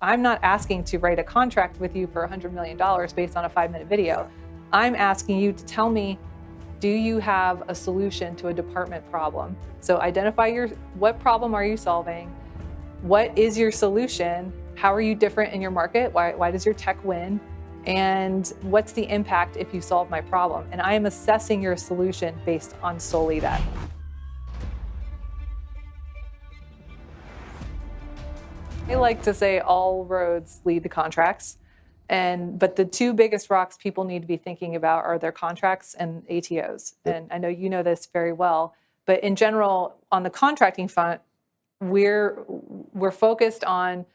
I'm not asking to write a contract with you for $100 million based on a 5-minute video. I'm asking you to tell me, do you have a solution to a department problem? So identify what problem are you solving? What is your solution? How are you different in your market? Why does your tech win? And what's the impact if you solve my problem? And I am assessing your solution based on solely that. I like to say all roads lead to contracts. But the two biggest rocks people need to be thinking about are their contracts and ATOs. Yep. And I know you know this very well, but in general, on the contracting front, we're focused on,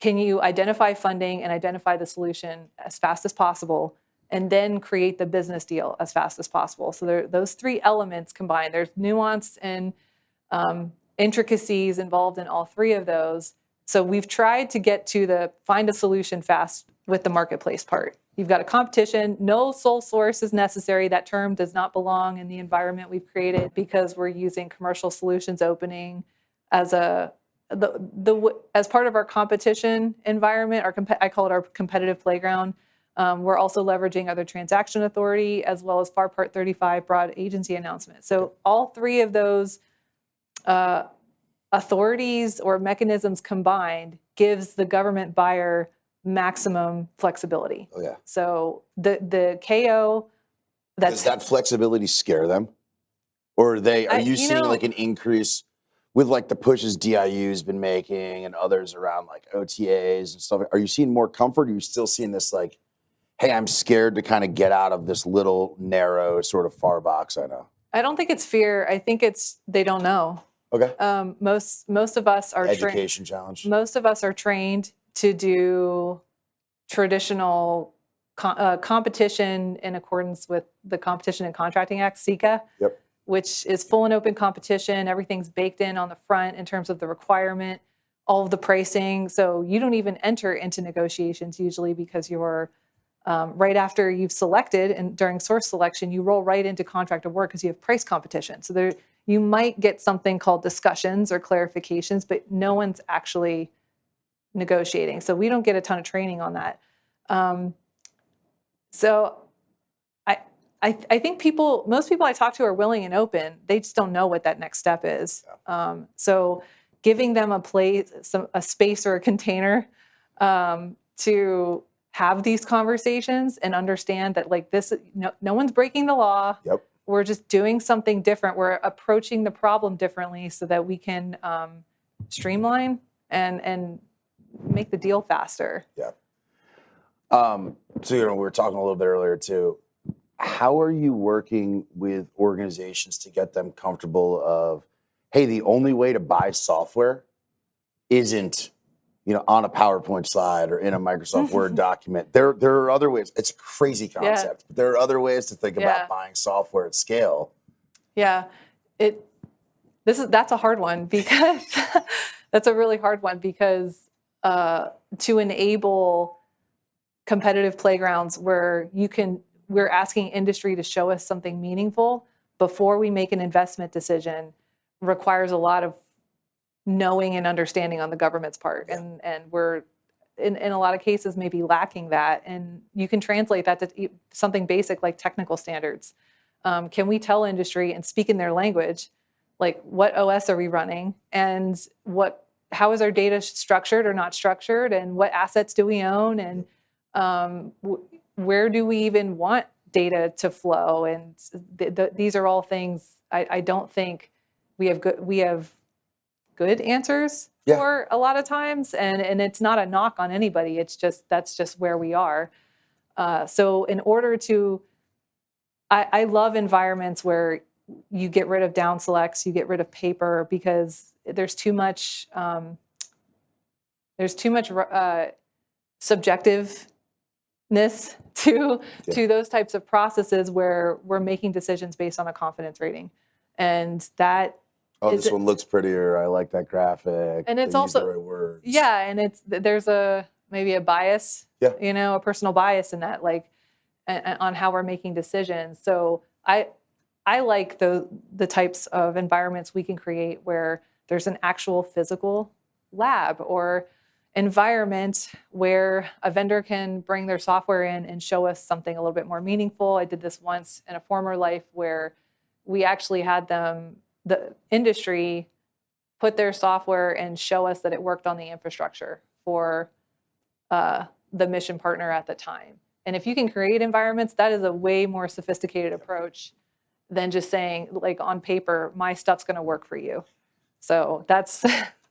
can you identify funding and identify the solution as fast as possible, and then create the business deal as fast as possible. So those three elements combined. There's nuance and intricacies involved in all three of those. So we've tried to get to find a solution fast with the marketplace part. You've got a competition, no sole source is necessary. That term does not belong in the environment we've created because we're using commercial solutions opening as as part of our competition environment. I call it our competitive playground. We're also leveraging other transaction authority as well as FAR Part 35 broad agency announcement. So all three of those authorities or mechanisms combined gives the government buyer maximum flexibility. Oh yeah. So the KO, does that flexibility scare them, or are you seeing like an increase with like the pushes DIU's been making and others around like OTAs and stuff? Are you seeing more comfort? Or are you still seeing this like, hey, I'm scared to kind of get out of this little narrow sort of far box I know? I don't think it's fear. I think it's they don't know. Okay. Most of us are education challenge. Most of us are trained to do traditional competition in accordance with the Competition and Contracting Act, CCA, yep, which is full and open competition. Everything's baked in on the front in terms of the requirement, all of the pricing. So you don't even enter into negotiations usually because you're right after you've selected, and during source selection, you roll right into contract award because you have price competition. So you might get something called discussions or clarifications, but no one's actually negotiating. So we don't get a ton of training on that. So I think most people I talk to are willing and open. They just don't know what that next step is. So giving them a space or a container to have these conversations and understand that like this, no one's breaking the law. Yep. We're just doing something different. We're approaching the problem differently so that we can streamline and make the deal faster. Yeah. So, we were talking a little bit earlier too. How are you working with organizations to get them comfortable of, hey, the only way to buy software isn't, on a PowerPoint slide or in a Microsoft Word document. There are other ways. It's a crazy concept. Yeah. But there are other ways to think about buying software at scale. Yeah. That's a hard one because that's a really hard one because to enable competitive playgrounds where we're asking industry to show us something meaningful before we make an investment decision requires a lot of knowing and understanding on the government's part. And we're in a lot of cases maybe lacking that. And you can translate that to something basic like technical standards. Can we tell industry and speak in their language, like what OS are we running and how is our data structured or not structured, and what assets do we own, and where do we even want data to flow? And these are all things I don't think we have good answers for a lot of times, and it's not a knock on anybody. It's just that's just where we are. So in order to, I love environments where you get rid of down selects, you get rid of paper, because there's too much subjectiveness to those types of processes where we're making decisions based on a confidence rating, and that. This one looks prettier. I like that graphic. And it's also the right words. Yeah, and there's maybe a bias, a personal bias in that, like on how we're making decisions. So I like the types of environments we can create where there's an actual physical lab, or environment where a vendor can bring their software in and show us something a little bit more meaningful. I did this once in a former life where we actually had the industry, put their software and show us that it worked on the infrastructure for the mission partner at the time. And if you can create environments, that is a way more sophisticated approach than just saying, like, on paper, my stuff's going to work for you. So that's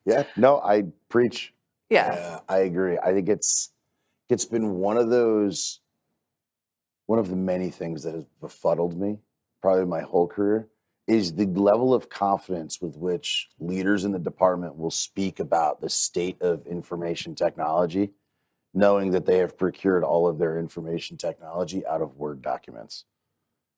Yeah, no, I preach. yeah. I agree. I think it's been one of the many things that has befuddled me, probably my whole career, is the level of confidence with which leaders in the department will speak about the state of information technology, knowing that they have procured all of their information technology out of Word documents.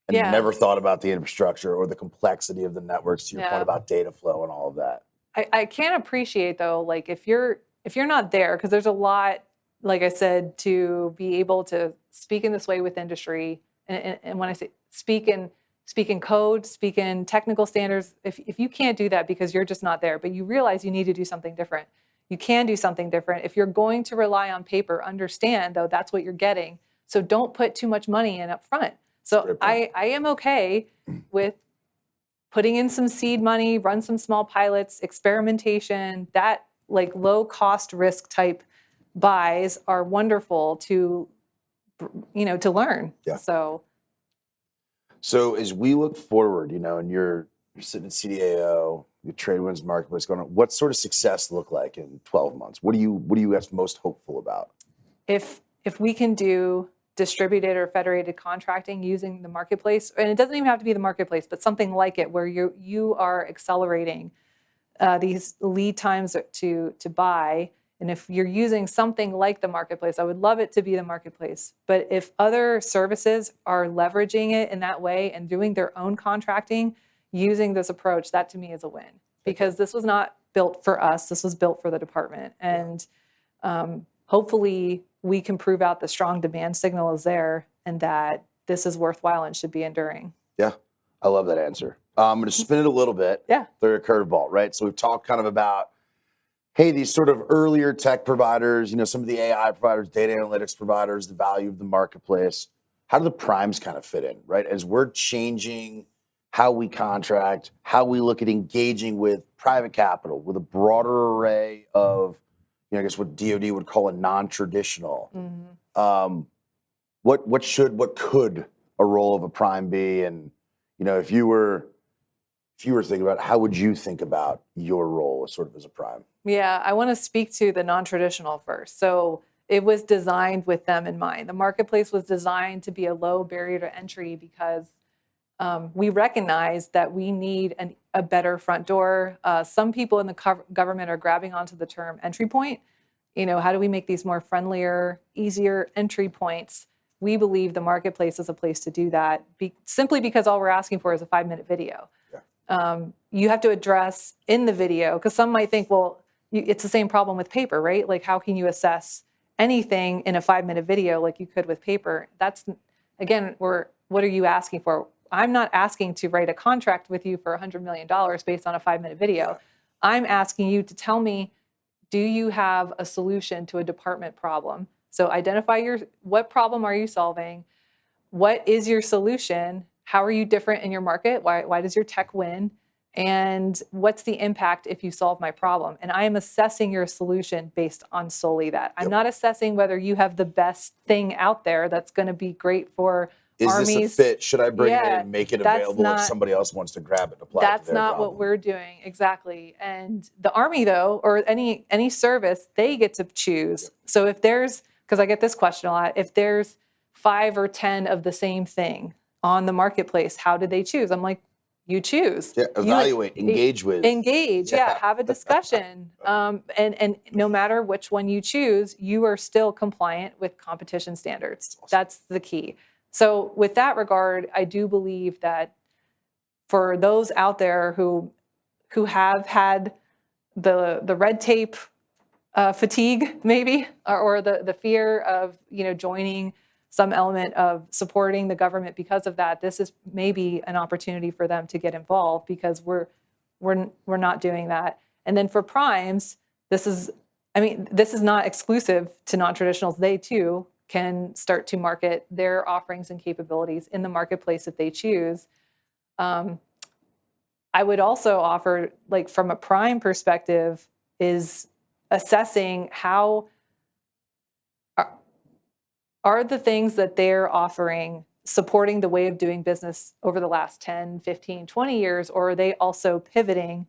And Yeah. never thought about the infrastructure or the complexity of the networks, to your Yeah. point about data flow and all of that. I can't appreciate, though, like, if you're not there, because there's a lot, like I said, to be able to speak in this way with industry. And when I say speak in code, speak in technical standards, if you can't do that because you're just not there, but you realize you need to do something different, you can do something different. If you're going to rely on paper, understand, though, that's what you're getting. So don't put too much money in up front. So I am okay with putting in some seed money, run some small pilots, experimentation. That, like, low cost risk type buys are wonderful to learn. Yeah. So as we look forward, and you're sitting at CDAO, your Tradewind's marketplace going on, what sort of success look like in 12 months? What are you guys most hopeful about? if we can do distributed or federated contracting using the marketplace, and it doesn't even have to be the marketplace, but something like it, where you are accelerating these lead times to buy. And if you're using something like the marketplace, I would love it to be the marketplace. But if other services are leveraging it in that way and doing their own contracting using this approach, that to me is a win. Because this was not built for us, this was built for the department. And hopefully we can prove out the strong demand signal is there and that this is worthwhile and should be enduring. Yeah, I love that answer. I'm going to spin it a little bit. Yeah. Through a curveball, right? So we've talked kind of about, hey, these sort of earlier tech providers, some of the AI providers, data analytics providers, the value of the marketplace. How do the primes kind of fit in, right? As we're changing how we contract, how we look at engaging with private capital, with a broader array of, I guess what DOD would call a non-traditional. Mm-hmm. What could a role of a prime be? And, if you were thinking about it, how would you think about your role as a prime? Yeah, I want to speak to the non-traditional first. So it was designed with them in mind. The marketplace was designed to be a low barrier to entry because we recognize that we need a better front door. Some people in the government are grabbing onto the term entry point. How do we make these more friendlier, easier entry points? We believe the marketplace is a place to do that, simply because all we're asking for is a 5-minute video. Yeah. You have to address in the video, because some might think, well, it's the same problem with paper, right? Like, how can you assess anything in a 5-minute video like you could with paper? That's, again, what are you asking for? I'm not asking to write a contract with you for $100 million based on a 5-minute video. Yeah. I'm asking you to tell me, do you have a solution to a department problem? So identify what problem are you solving? What is your solution? How are you different in your market? Why does your tech win? And what's the impact if you solve my problem? And I am assessing your solution based on solely that. I'm not assessing whether you have the best thing out there that's going to be great for armies. Is this a fit? Should I bring it in and make it available if somebody else wants to grab it and apply it to their problem? That's not what we're doing, exactly. And the Army, though, or any service, they get to choose. Yep. So if there's, because I get this question a lot, if there's 5 or 10 of the same thing on the marketplace, how did they choose? I'm like, you choose. Yeah, evaluate, engage with. Engage, yeah, have a discussion. And no matter which one you choose, you are still compliant with competition standards. Awesome. That's the key. So with that regard, I do believe that for those out there who have had the red tape fatigue, maybe, or the fear of joining some element of supporting the government because of that, this is maybe an opportunity for them to get involved, because we're not doing that. And then for primes, this is I mean, this is not exclusive to non-traditionals. They too can start to market their offerings and capabilities in the marketplace if they choose. I would also offer, like from a prime perspective, is assessing how are the things that they're offering supporting the way of doing business over the last 10, 15, 20 years, or are they also pivoting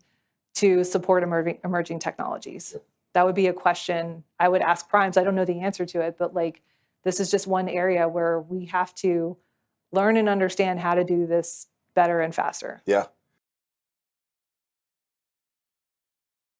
to support emerging technologies? That would be a question I would ask primes. I don't know the answer to it, but like this is just one area where we have to learn and understand how to do this better and faster. Yeah.